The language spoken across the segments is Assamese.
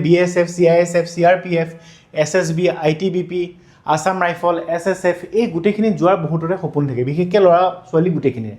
BSF, CISF, CRPF, SSB, ITBP, Assam rifle, SSF এই গোটেইখিনি যোৱাৰ বহুতৰে সপোন থাকে, বিশেষকৈ ল'ৰা ছোৱালী গোটেইখিনিয়ে।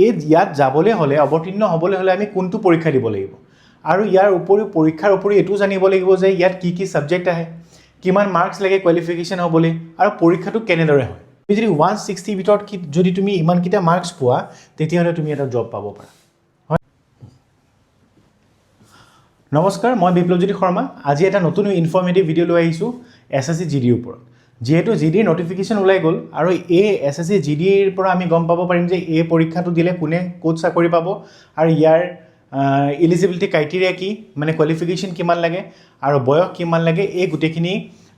এই ইয়াত যাবলৈ হ'লে, অৱতীৰ্ণ হ'বলৈ হ'লে আমি কোনটো পৰীক্ষা দিব লাগিব, আৰু ইয়াৰ উপৰিও পৰীক্ষাৰ উপৰিও এইটো জানিব লাগিব যে ইয়াত কি কি ছাবজেক্ট আহে, কিমান মাৰ্কছ লাগে কোৱালিফিকেশ্যন হ'বলৈ, আৰু পৰীক্ষাটো কেনেদৰে হয়। তুমি যদি 160 ভিতৰত যদি তুমি ইমানকেইটা মাৰ্কছ পোৱা, তেতিয়াহ'লে তুমি এটা জব পাব পাৰা। নমস্কাৰ, মই বিপ্লৱজ্যোতি শৰ্মা। আজি এটা নতুন ইনফৰ্মেটিভ ভিডিঅ' লৈ আহিছোঁ SSC GDৰ ওপৰত। যিহেতু GDৰ নটিফিকেশ্যন ওলাই গ'ল, আৰু এই SSC GDৰ পৰা আমি গম পাব পাৰিম যে এই পৰীক্ষাটো দিলে কোনে ক'ত চাকৰি পাব, আৰু ইয়াৰ এলিজিবিলিটি ক্ৰাইটেৰিয়া কি, মানে কোৱালিফিকেশ্যন কিমান লাগে আৰু বয়স কিমান লাগে, এই গোটেইখিনি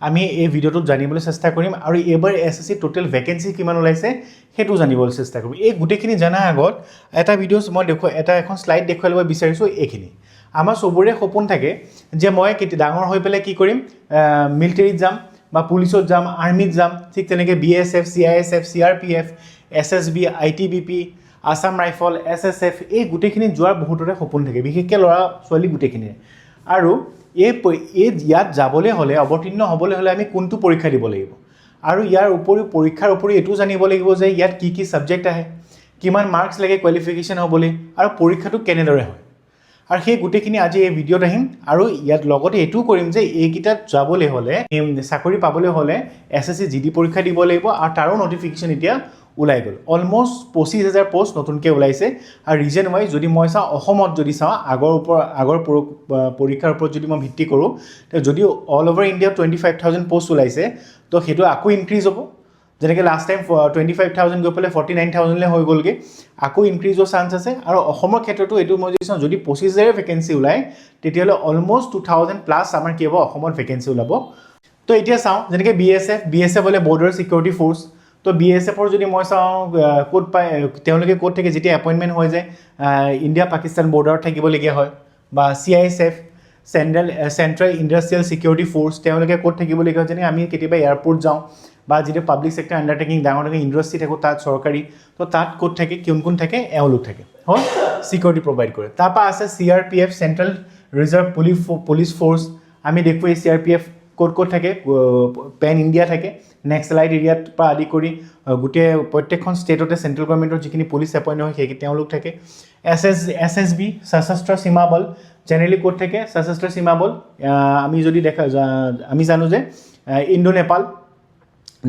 আমি এই ভিডিঅ'টোত জানিবলৈ চেষ্টা কৰিম। আৰু এইবাৰ SSC টোটেল ভেকেঞ্চি কিমান ওলাইছে সেইটো জানিবলৈ চেষ্টা কৰিম। এই গোটেইখিনি জনাৰ আগত এটা ভিডিঅ' মই এখন শ্লাইড দেখুৱাই ল'ব বিচাৰিছোঁ। এইখিনি আমাৰ চবৰে সপোন থাকে যে মই ডাঙৰ হৈ পেলাই কি কৰিম, মিলিটেৰীত যাম বা পুলিচত যাম, আৰ্মিত যাম। ঠিক তেনেকৈ BSF, CISF, CRPF, SSB, ITBP, Assam rifle, SSF এই গোটেইখিনি যোৱাৰ বহুতৰে সপোন থাকে, বিশেষকৈ ল'ৰা ছোৱালী গোটেইখিনিয়ে। আৰু ইয়াত যাবলৈ হ'লে, অৱতীৰ্ণ হ'বলৈ হ'লে আমি কোনটো পৰীক্ষা দিব লাগিব, আৰু ইয়াৰ উপৰিও পৰীক্ষাৰ উপৰিও এইটো জানিব লাগিব যে ইয়াত কি কি ছাবজেক্ট আহে, কিমান মাৰ্কছ লাগে কোৱালিফিকেশ্যন হ'বলৈ, আৰু পৰীক্ষাটো কেনেদৰে হয়। আৰু সেই গোটেইখিনি আজি এই ভিডিঅ'ত আহিম। আৰু ইয়াত লগতে এইটোও কৰিম যে এইকেইটাত যাবলৈ হ'লে, চাকৰি পাবলৈ হ'লে SSC GD পৰীক্ষা দিব লাগিব, আৰু তাৰো নটিফিকেশ্যন এতিয়া ওলাই গ'ল। অলমষ্ট 25,000 পষ্ট নতুনকৈ ওলাইছে। আৰু ৰিজন ৱাইজ যদি মই চাওঁ, অসমত যদি চাওঁ, আগৰ পৰীক্ষাৰ ওপৰত যদি মই ভিত্তি কৰোঁ, যদিও অল অভাৰ ইণ্ডিয়াত 25,000 পষ্ট ওলাইছে, তো সেইটো আকৌ ইনক্ৰিজ হ'ব। যেনেকৈ লাষ্ট টাইম 25,000 গৈ পেলাই 49,000 হৈ গ'লগৈ, আকৌ ইনক্ৰিজ হোৱাৰ চান্স আছে। আৰু অসমৰ ক্ষেত্ৰতো এইটো মই যদি চাওঁ, যদি 25,000 ভেকেঞ্চি ওলায়, তেতিয়াহ'লে অলমষ্ট 2,000 প্লাছ আমাৰ কি হ'ব, অসমত ভেকেঞ্চি ওলাব। তো এতিয়া চাওঁ, যেনেকৈ BSF হ'লে বৰ্ডাৰ ছিকিউৰিটি ফ'ৰ্চ। তো BSFৰ যদি মই চাওঁ ক'ত পায়, তেওঁলোকে ক'ত থাকে, যেতিয়া এপইণ্টমেণ্ট হৈ যায় ইণ্ডিয়া পাকিস্তান বৰ্ডাৰত থাকিবলগীয়া হয়। বা CISF, central industrial security force, তেওঁলোকে ক'ত থাকিবলগীয়া হয়, যেনে আমি কেতিয়াবা এয়াৰপৰ্ট যাওঁ বা যেতিয়া পাব্লিক ছেক্টৰ আণ্ডাৰটেকিং ডাঙৰ ইণ্ডাষ্ট্ৰি থাকোঁ, তাত চৰকাৰী, তো তাত ক'ত থাকে, কোন থাকে, এওঁলোক থাকে, হয়, ছিকিউৰিটি প্ৰভাইড কৰে। তাৰপৰা আছে CRPF, central reserve police force. আমি দেখোঁ এই CRPF ক'ত থাকে, পেন ইণ্ডিয়া থাকে, নেক্সলাইট এৰিয়াৰ পৰা আদি কৰি গোটেই প্ৰত্যেকখন ষ্টেটতে চেণ্ট্ৰেল গভৰ্ণমেণ্টৰ যিখিনি পুলিচ এপইণ্ট হয় সেই তেওঁলোক থাকে। SSB, সশস্ত্ৰ সীমা বল, জেনেৰেলি ক'ত থাকে, সশস্ত্ৰ সীমা বল আমি যদি আমি জানো যে ইণ্ডো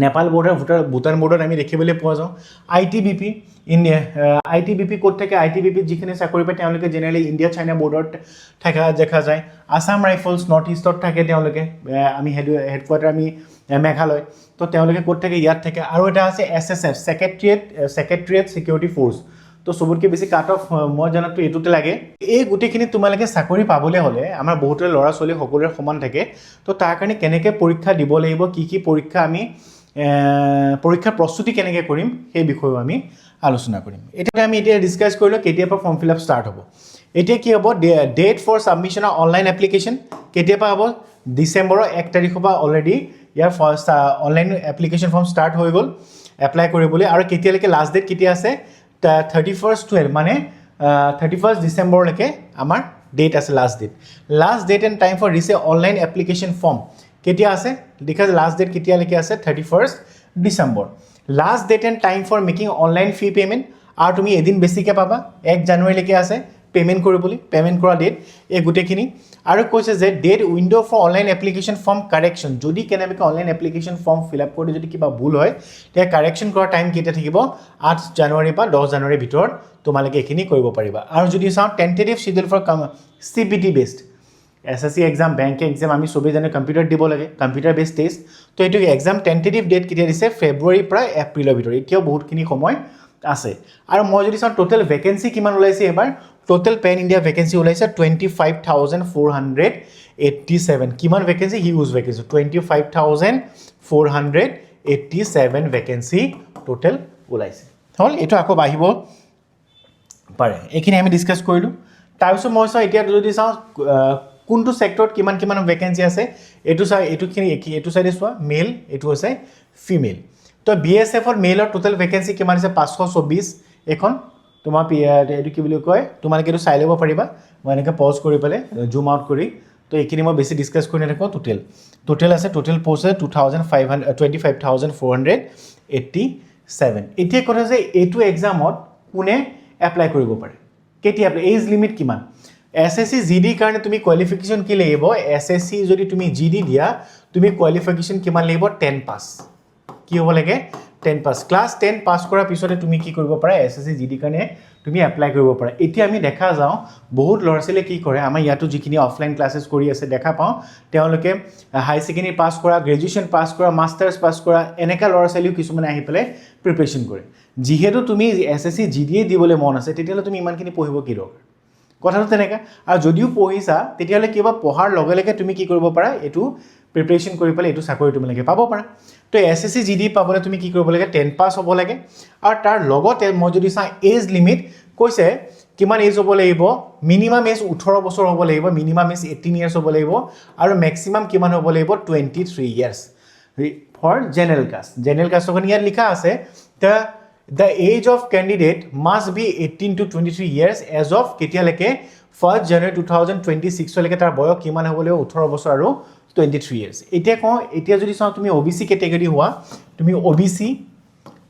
নেপাল বৰ্ডাৰ, ভূটান বৰ্ডাৰত আমি দেখিবলৈ পোৱা যাওঁ। ITBP ক'ত থাকে, ITBP যিখিনি চাকৰি পায় তেওঁলোকে জেনেৰেলি ইণ্ডিয়া চাইনা বৰ্ডাৰত দেখা যায়। আসাম ৰাইফলছ নৰ্থ ইষ্টত থাকে তেওঁলোকে, আমি হেডকোৱাৰ্টাৰ আমি মেঘালয়, তো তেওঁলোকে ক'ত থাকে, ইয়াত থাকে। আৰু এটা আছে SSF, ছেক্ৰেটেৰিয়েট ছিকিউৰিটি ফ'ৰ্চ। তো চবতকৈ বেছি কাট অফ মই জানাতো এইটোতে লাগে। এই গোটেইখিনি তোমালোকে চাকৰি পাবলৈ হ'লে, আমাৰ বহুতৰে ল'ৰা ছোৱালী সকলোৰে সমান থাকে, তো তাৰ কাৰণে কেনেকৈ পৰীক্ষা দিব লাগিব, কি পৰীক্ষা আমি পৰীক্ষাৰ প্ৰস্তুতি কেনেকৈ কৰিম, সেই বিষয়েও আমি আলোচনা কৰিম। এতিয়া আমি ডিছকাছ কৰিলোঁ কেতিয়াৰ পৰা ফৰ্ম ফিল আপ ষ্টাৰ্ট হ'ব। এতিয়া কি হ'ব, date for submission of online application কেতিয়াৰ পৰা হ'ব, ডিচেম্বৰৰ 1 তাৰিখৰ পৰা অলৰেডি ইয়াৰ অনলাইন এপ্লিকেশ্যন ফৰ্ম ষ্টাৰ্ট হৈ গ'ল এপ্লাই কৰিবলৈ। আৰু কেতিয়ালৈকে লাষ্ট ডেট কেতিয়া আছে, 31/12, মানে 31 ডিচেম্বৰলৈকে আমাৰ ডেট আছে, last date and time for receive online application form কেতিয়া আছে, দেখা যায় লাষ্ট ডেট কেতিয়ালৈকে আছে, 31 December. Last date and time for making online fee payment, আৰু তুমি এদিন বেছিকৈ পাবা, 1 জানুৱাৰীলৈকে আছে পে'মেণ্ট কৰিবলৈ, পে'মেণ্ট কৰা ডেট, এই গোটেইখিনি। আৰু কৈছে যে date window' for online application form correction, যদি কেনেবাকৈ online application form fill up কৰি যদি কিবা ভুল হয়, তেতিয়া কাৰেকশ্যন কৰাৰ টাইম কেতিয়া থাকিব, 8 জানুৱাৰীৰ পৰা 10 জানুৱাৰীৰ ভিতৰত তোমালোকে এইখিনি কৰিব পাৰিবা। আৰু যদি চাওঁ tentative schedule for CBT based, SSC exam, bank exam, আমি চবেই জানো কম্পিউটাৰ দিব লাগে, কম্পিউটাৰ বেছড টেষ্ট। তো এইটো এক্সাম টেণ্টেটিভ ডেট কেতিয়া দিছে, ফেব্ৰুৱাৰীৰ পৰা এপ্ৰিলৰ ভিতৰত, এতিয়াও বহুতখিনি সময় আছে। আৰু মই যদি চাওঁ টোটেল ভেকেঞ্চি কিমান ওলাইছে এইবাৰ, টোটেল পেন ইণ্ডিয়া ভেকেঞ্চি ওলাইছে 25,487। কিমান vacancy, huge vacancy, 25,487 vacancy total ওলাইছে। হ'ল, এইটো আকৌ বাঢ়িব পাৰে, এইখিনি আমি ডিছকাছ কৰিলোঁ। তাৰপিছত মই চাওঁ, এতিয়া যদি চাওঁ কোনটো ছেক্টৰত কিমান ভেকেঞ্চি আছে, এইটো চাইডে চোৱা, মেল, এইটো হৈছে ফিমেল। তো BSFৰ মেইলৰ টোটেল ভেকেঞ্চি কিমান আছে, 524। এইখন তোমাৰ এইটো কি বুলি কয়, তোমালোকে এইটো চাই ল'ব পাৰিবা, মই এনেকৈ পজ কৰি পেলাই জুম আউট কৰি তো এইখিনি মই বেছি ডিছকাছ কৰি নাথাকোঁ টোটেল আছে টোটেল পোষ্ট আছে 25,487 এতিয়া কথা যে এইটো এক্সামত কোনে এপ্লাই কৰিব পাৰে কেতিয়া এজ লিমিট কিমান SSC GD কাৰণে তুমি কোৱালিফিকেশ্যন কি লাগিব SSC যদি তুমি GD দিয়া তুমি কোৱালিফিকেশ্যন কিমান লাগিব 10 পাছ কি হ'ব লাগে 10 পাছ ক্লাছ 10 পাছ কৰাৰ পিছতে তুমি কি কৰিব পাৰা SSC GD কাৰণে তুমি এপ্লাই কৰিব পাৰা এতিয়া আমি দেখা যাওঁ বহুত ল'ৰা ছোৱালীয়ে কি কৰে আমাৰ ইয়াতো যিখিনি অফলাইন ক্লাছেছ কৰি আছে দেখা পাওঁ তেওঁলোকে হাই সেকেন্ডাৰী পাছ কৰা গ্ৰেজুৱেশ্যন পাছ কৰা মাষ্টাৰ্ছ পাছ কৰা এনেকা ল'ৰা ছোৱালীও কিছুমানে আহি পেলাই প্ৰিপাৰেশ্যন কৰে যিহেতু তুমি SSC GD দিবলৈ মন আছে তেতিয়াহ'লে তুমি ইমানখিনি পঢ়িব কি দৰকাৰ কথাটো তেনেকা আৰু যদিও পঢ়িছা তেতিয়াহ'লে কিবা পঢ়াৰ লগে লগে তুমি কি কৰিব পাৰা এইটো প্ৰিপাৰেশ্যন কৰি পেলাই এইটো চাকৰি তোমালোকে পাব পাৰা তো SSC GD পাবলৈ তুমি কি কৰিব লাগে 10 পাছ হ'ব লাগে আৰু তাৰ লগতে মই যদি চাওঁ এজ লিমিট কৈছে কিমান এজ হ'ব লাগিব মিনিমাম এজ 18 বছৰ হ'ব লাগিব মিনিমাম এজ 18 ইয়াৰ্ছ হ'ব লাগিব আৰু মেক্সিমাম কিমান হ'ব লাগিব 23 ইয়াৰ্ছ ফৰ জেনেৰেল কাষ্ট এখন ইয়াত লিখা আছে The age of candidate must be 18 to 23 years as of কেতিয়ালৈকে 1st January 2026 লৈকে তাৰ বয়স কিমান হ'ব লাগিব 18 বছৰ আৰু 23 years এতিয়া যদি চাওঁ তুমি OBC কেটেগৰী হোৱা তুমি OBC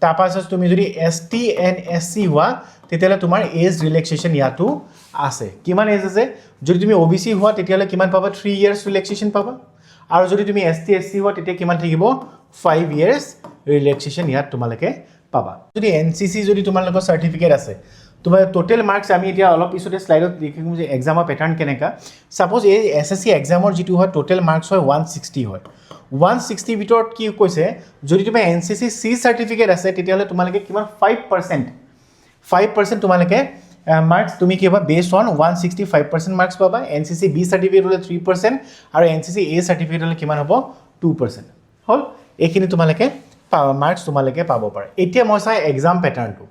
তাৰপাছত তুমি যদি ST and SC হোৱা তেতিয়াহ'লে তোমাৰ এজ ৰিলেক্সেশ্যন ইয়াতো আছে কিমান এজ আছে যদি তুমি OBC হোৱা তেতিয়াহ'লে কিমান পাবা 3 years ৰিলেক্সেশ্যন পাবা আৰু যদি তুমি ST SC হোৱা তেতিয়া কিমান থাকিব 5 years ৰিলেক্সেশ্যন ইয়াত তোমালোকে পাবা যদি NCC যদি তোমালোকৰ সাৰ্টিফিকেট আছে তোমাৰ টোটেল মাৰ্কস আমি এতিয়া অলপ পিছতে স্লাইডত দেখিম যে এক্সামৰ প্যাটাৰ্ন কেনেকা সাপোজ এই SSC এক্সামৰ যেটো হয় টোটেল মাৰ্কস হয় 160 হয় 160 ভিতৰত কি কৈছে যদি তুমি NCC C সাৰ্টিফিকেট আছে তেতিয়াহ'লে তোমালোকে কিমান 5% তোমালোকে মাৰ্কস তুমি কিবা বেসড অন 165% মাৰ্কস পাবা NCC B সাৰ্টিফিকেট হলে 3% আৰু NCC A সাৰ্টিফিকেট হলে কিমান হ'ব 2% হল এইখিনি তোমালোকে মাৰ্কস তোমালোকে পাব পাৰে এতিয়া মই চাই এক্সাম প্যাটাৰ্নটো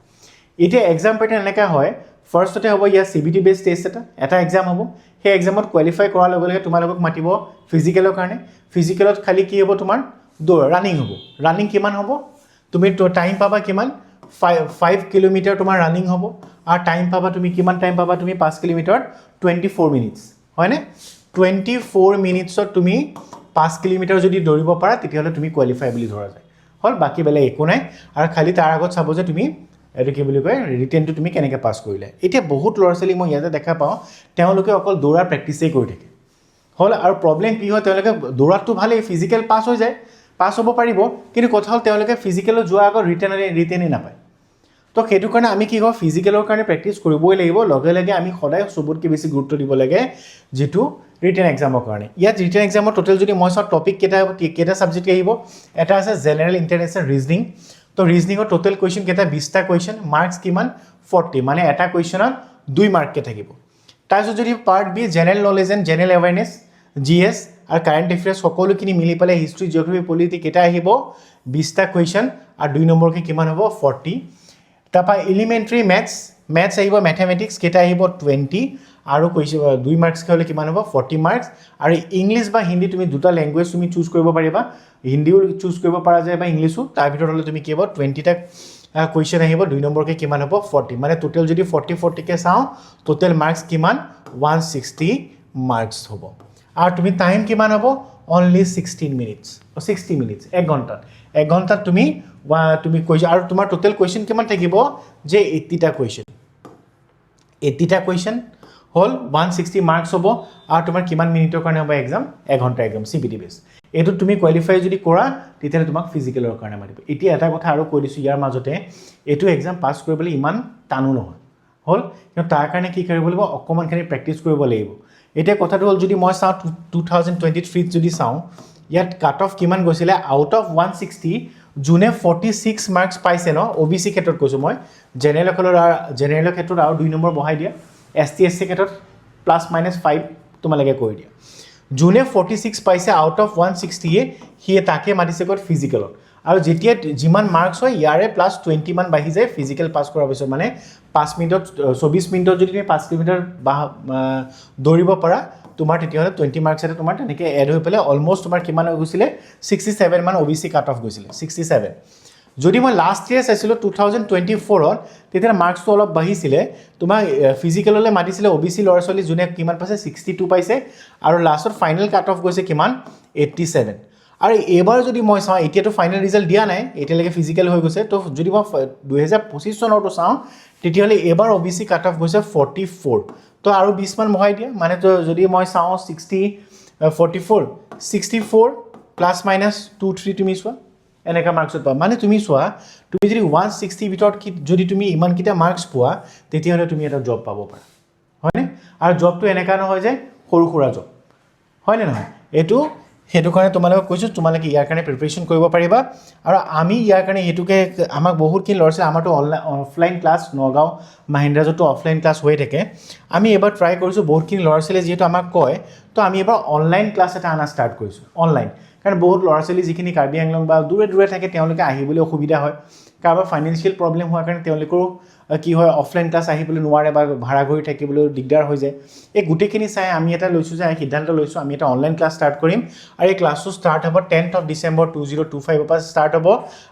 এতিয়া এক্সাম প্যাটাৰ্ন এনেকা হয় ফাৰ্ষ্টতে হ'ব ইয়া CBT বেস টেষ্ট এটা এক্সাম হ'ব সেই এক্সামত কোৱালিফাই কৰাৰ লগে লগে তোমালোকক মাতিব ফিজিকেলৰ কাৰণে ফিজিকেলত খালি কি হ'ব তোমাৰ দৌৰ ৰানিং হ'ব ৰানিং কিমান হ'ব তুমি টাইম পাবা কিমান 5 কিলোমিটাৰ তোমাৰ ৰানিং হ'ব আৰু টাইম পাবা তুমি কিমান টাইম পাবা তুমি 5 কিলোমিটাৰ 24 মিনিটস হয়নে 24 মিনিটছত তুমি 5 কিলোমিটাৰ যদি দৌৰিব পাৰা তেতিয়াহ'লে তুমি কোৱালিফাই বুলি ধৰা যায় হল বাকি বেলে একো নাই আৰু খালি তাৰ আগত চাব যে তুমি এটো কি বুলি কয় ৰিটেনটো তুমি কেনেকৈ পাস কৰিলে এতিয়া বহুত ল'ৰা-ছোৱালী মই ইয়াতে দেখা পাওঁ তেওঁলোকে অকল দৌৰা প্ৰেক্টিসেই কৰি থাকে হল আৰু প্ৰবলেম কি হয় তেওঁলোকে দৌৰাটো ভালেই ফিজিক্যাল পাস হৈ যায় পাস হ'ব পাৰিব কিন্তু কথা হ'ল তেওঁলোকে ফিজিক্যালত যোৱা আগত ৰিটেনে নাপায় তো সেইটো কাৰণে আমি কি হয় ফিজিক্যালৰ কাৰণে প্ৰেক্টিস কৰিবই লাগিব লগে লগে আমি সদায় সবতকৈ বেছি গুৰুত্ব দিব লাগে যেটো ৰিটেন এক্সামৰ কাৰণে ইয়াত ৰিটেন এক্সামৰ টোটাল যদি মই চাওঁ টপিক কেটা সাবজেক্ট আহিব এটা আছে জেনাৰেল ইন্টাৰনেশ্যনেল ৰিজনিং তো ৰিজনিংৰ টোটাল কোৱেশ্চন কেটা 20টা কোৱেশ্চন মাৰ্কস কিমান 40 মানে এটা কোৱেশ্চনত 2 মাৰ্ক কে থাকিব তাৰপিছত যদি part B general knowledge and general awareness GS আৰু কাৰেণ্ট এফেয়াৰ্স সকলোখিনি মিলি পেলাই হিষ্ট্ৰি জিঅগ্ৰাফি পলিটি কেটা আহিব 20টা কোৱেশ্চন আৰু 2 নম্বৰকে কিমান হ'ব 40 তাৰপা এলিমেন্টাৰী ম্যাথছ আহিব ম্যাথমেটিক্স কেটা আহিব 20 আৰু কৈছে 2 মাৰ্কস হলে কিমান হ'ব 40 মাৰ্কস আৰু ইংলিশ বা হিন্দী তুমি দুটা ল্যাঙ্গুৱেজ তুমি চুজ কৰিব পাৰিবা হিন্দীও চুজ কৰিব পৰা যায় বা ইংলিশও তাৰ ভিতৰত হলে তুমি কি হ'ব 20টা কোৱেশ্চন আহিব 2 নম্বৰকে কিমান হ'ব 40 মানে টোটাল যদি 40 কে চাও টোটাল মাৰ্কস কিমান 160 মাৰ্কস হ'ব আৰু তুমি টাইম কিমান হ'ব only 16 minutes 60 minutes 1 ঘণ্টাত তুমি কোৱেশ্চন আৰু তোমাৰ টোটাল কোৱেশ্চন কিমান থাকিব যে 80টা কোৱেশ্চন হল 160 মাৰ্কস হ'ব আৰু তোমাৰ কিমান মিনিটৰ কাৰণে হ'ব এক্সাম 1 ঘণ্টা এক্সাম CBT বেস এটো তুমি কোৱালিফাই যদি কৰা তেতিয়া তোমাক ফিজিক্যালৰ কাৰণে মাৰিব এতিয়া এটা কথা আৰু কৈ দিছো ইয়াৰ মাজতে এটো এক্সাম পাস কৰিবলৈ ইমান টানো নহয় হল কিন্তু তাৰ কাৰণে কি কৰিব লাগিব অকমানখানি প্ৰেক্টিস কৰিব লাগিব এতিয়া কথাটো হল যদি মই চাও 2023 যদি চাও ইয়াত কাট অফ কিমান গৈছিলে আউট অফ 160 জুনে 46 মাৰ্কস পাইছে ন OBC ক্ষেত্ৰত কৈছো মই জেনাৰেল ক্ষেত্ৰত আৰু 2 নম্বৰ বহাই দিয়া ST SC ক্ষেত্ৰত প্লাস মাইনাস 5 তোমালকে কৈ দিয়া জুনে 46 পাইছে আউট অফ 160 হি তাকে মাতিছে কত ফিজিক্যালত আৰু যেতিয়া জিমান মাৰ্কস হয় ইয়াৰে প্লাস 20 মান বাহি যায় ফিজিক্যাল পাস কৰাৰ পিছত মানে 5 মিনিটত 24 মিনিটত যদি তুমি 5 কিলোমিটাৰ দৌৰিব পাৰা তোমাৰ তেতিয়াহলে 20 মাৰ্কস এটা তোমাৰ তেনেকৈ এড হৈ পেলে অলমোস্ট তোমাৰ কিমান হৈ গৈছিলে 67 মান OBC কাট অফ গৈছিলে 67 যদি মই লাষ্ট ইয়াৰ চাইছিলোঁ 2024ত তেতিয়া মাৰ্কছটো অলপ বাঢ়িছিলে তোমাৰ ফিজিকেললৈ মাতিছিলে OBC ল'ৰা ছোৱালী যোনে কিমান পাইছে 62 পাইছে আৰু লাষ্টত ফাইনেল কাট অফ গৈছে কিমান 87 আৰু এবাৰ যদি মই চাওঁ এতিয়াতো ফাইনেল ৰিজাল্ট দিয়া নাই এতিয়ালৈকে ফিজিকেল হৈ গৈছে তো যদি মই 2025 চনৰটো চাওঁ তেতিয়াহ'লে এবাৰ OBC কাট অফ গৈছে 44 তো আৰু 20 মান বঢ়াই দিয়া মানে তো যদি মই চাওঁ 64 প্লাছ মাইনাছ 23 তুমি চোৱা এনেকা মাৰ্কছত পাবা মানে তুমি চোৱা তুমি যদি 160 ভিতৰত যদি তুমি ইমানকেইটা মাৰ্কছ পোৱা তেতিয়াহ'লে তুমি এটা জব পাব পাৰা হয়নে আৰু জবটো এনেকা নহয় যে সৰু সুৰা জব হয়নে নহয় এইটো সেইটো কাৰণে তোমালোকক কৈছোঁ তোমালোকে ইয়াৰ কাৰণে প্ৰিপাৰেশ্যন কৰিব পাৰিবা আৰু আমি ইয়াৰ কাৰণে এইটোকে আমাক বহুতখিনি ল'ৰা ছোৱালী আমাৰতো অফলাইন ক্লাছ নগাঁও মাহিন্দ্ৰাজতো অফলাইন ক্লাছ হৈ থাকে আমি এবাৰ ট্ৰাই কৰিছোঁ বহুতখিনি ল'ৰা ছোৱালীয়ে যিহেতু আমাক কয় তো আমি এবাৰ অনলাইন ক্লাছ এটা আনা ষ্টাৰ্ট কৰিছোঁ অনলাইন কাৰণ বহুত ল'ৰা ছোৱালী যিখিনি কাৰ্বি আংলং বা দূৰে দূৰে থাকে তেওঁলোকে আহিবলৈ অসুবিধা হয় কাৰোবাৰ ফাইনেন্সিয়েল প্ৰব্লেম হোৱাৰ কাৰণে তেওঁলোকৰো কি হয় অফলাইন ক্লাছ আহিবলৈ নোৱাৰে বা ভাড়া ঘূৰি থাকিবলৈ দিগদাৰ হৈ যায় এই গোটেইখিনি চাই আমি এটা লৈছোঁ যে সিদ্ধান্ত লৈছোঁ আমি এটা অনলাইন ক্লাছ ষ্টাৰ্ট কৰিম আৰু এই ক্লাছটো ষ্টাৰ্ট হ'ব 10th of December 2025 পৰা ষ্টাৰ্ট হ'ব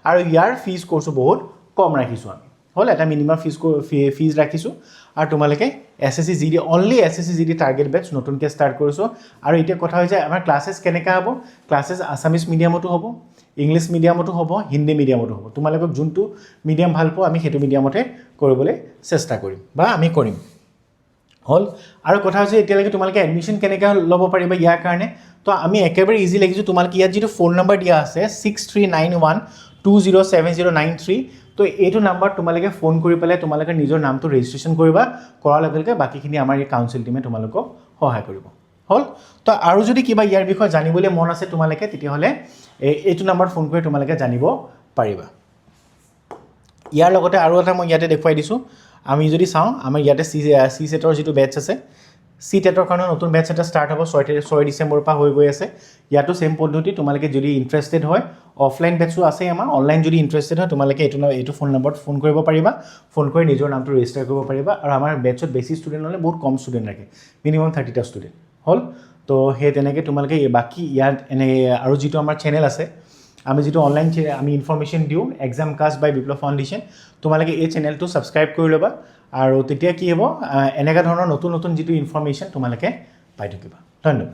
আৰু ইয়াৰ ফিজ কৰ্চো বহুত কম ৰাখিছোঁ আমি হ'ল এটা মিনিমাম ফিজ ৰাখিছোঁ আৰু তোমালোকে SSC GD only SSC GD target batch নতুনকৈ ষ্টাৰ্ট কৰিছোঁ আৰু এতিয়া কথা হৈছে আমাৰ ক্লাছেছ কেনেকৈ হ'ব ক্লাছেছ আছামিজ মিডিয়ামতো হ'ব ইংলিছ মিডিয়ামতো হ'ব হিন্দী মিডিয়ামতো হ'ব তোমালোকক যোনটো মিডিয়াম ভাল পোৱা আমি সেইটো মিডিয়ামতে কৰিবলৈ চেষ্টা কৰিম বা আমি কৰিম হ'ল আৰু কথা হৈছে এতিয়ালৈকে তোমালোকে এডমিশ্যন কেনেকৈ ল'ব পাৰিবা ইয়াৰ কাৰণে তো আমি একেবাৰে ইজি লাগিছোঁ তোমালোকে ইয়াত যিটো ফোন নম্বৰ দিয়া আছে 6391207093 তো এইটো নাম্বাৰ তোমালোকে ফোন কৰি পেলাই তোমালোকে নিজৰ নামটো ৰেজিষ্ট্ৰেশ্যন কৰিবা কৰাৰ লগে লগে বাকীখিনি আমাৰ এই কাউন্সিল টিমে তোমালোকক সহায় কৰিব হ'ল তো আৰু যদি কিবা ইয়াৰ বিষয়ে জানিবলৈ মন আছে তোমালোকে তেতিয়াহ'লে এইটো নাম্বাৰত ফোন কৰি তোমালোকে জানিব পাৰিবা ইয়াৰ লগতে আৰু এটা মই ইয়াতে দেখুৱাই দিছোঁ আমি যদি চাওঁ আমাৰ ইয়াতে চি সেটৰ যিটো বেটছ আছে চি টেটৰ কাৰণে নতুন বেটছ এটা ষ্টাৰ্ট হ'ব 6 ডিচেম্বৰৰ পৰা হৈ গৈ আছে ইয়াতো সেম পদ্ধতি তোমালোকে যদি ইণ্টাৰেষ্টেড হয় অফলাইন বেটছো আছে আমাৰ অনলাইন যদি ইণ্টাৰেষ্টেড হয় তোমালোকে এইটো ফোন নম্বৰত ফোন কৰিব পাৰিবা ফোন কৰি নিজৰ নামটো ৰেজিষ্টাৰ কৰিব পাৰিবা আৰু আমাৰ বেটছত বেছি ষ্টুডেণ্ট হ'লে বহুত কম ষ্টুডেণ্ট ৰাখে মিনিমাম 30টা ষ্টুডেণ্ট হ'ল তো সেই তেনেকৈ তোমালোকে বাকী ইয়াত এনে আৰু যিটো আমাৰ চেনেল আছে আমি যিটো অনলাইন আমি ইনফৰমেশ্যন দিওঁ এক্সাম কাষ্ট বাই বিপ্লৱ ফাউণ্ডেশ্যন তোমালোকে এই চেনেলটো ছাবস্ক্ৰাইব কৰি ল'বা আৰু তেতিয়া কি হ'ব এনেকুৱা ধৰণৰ নতুন নতুন যিটো ইনফৰমেশ্যন তোমালোকে পাই থাকিবা ধন্যবাদ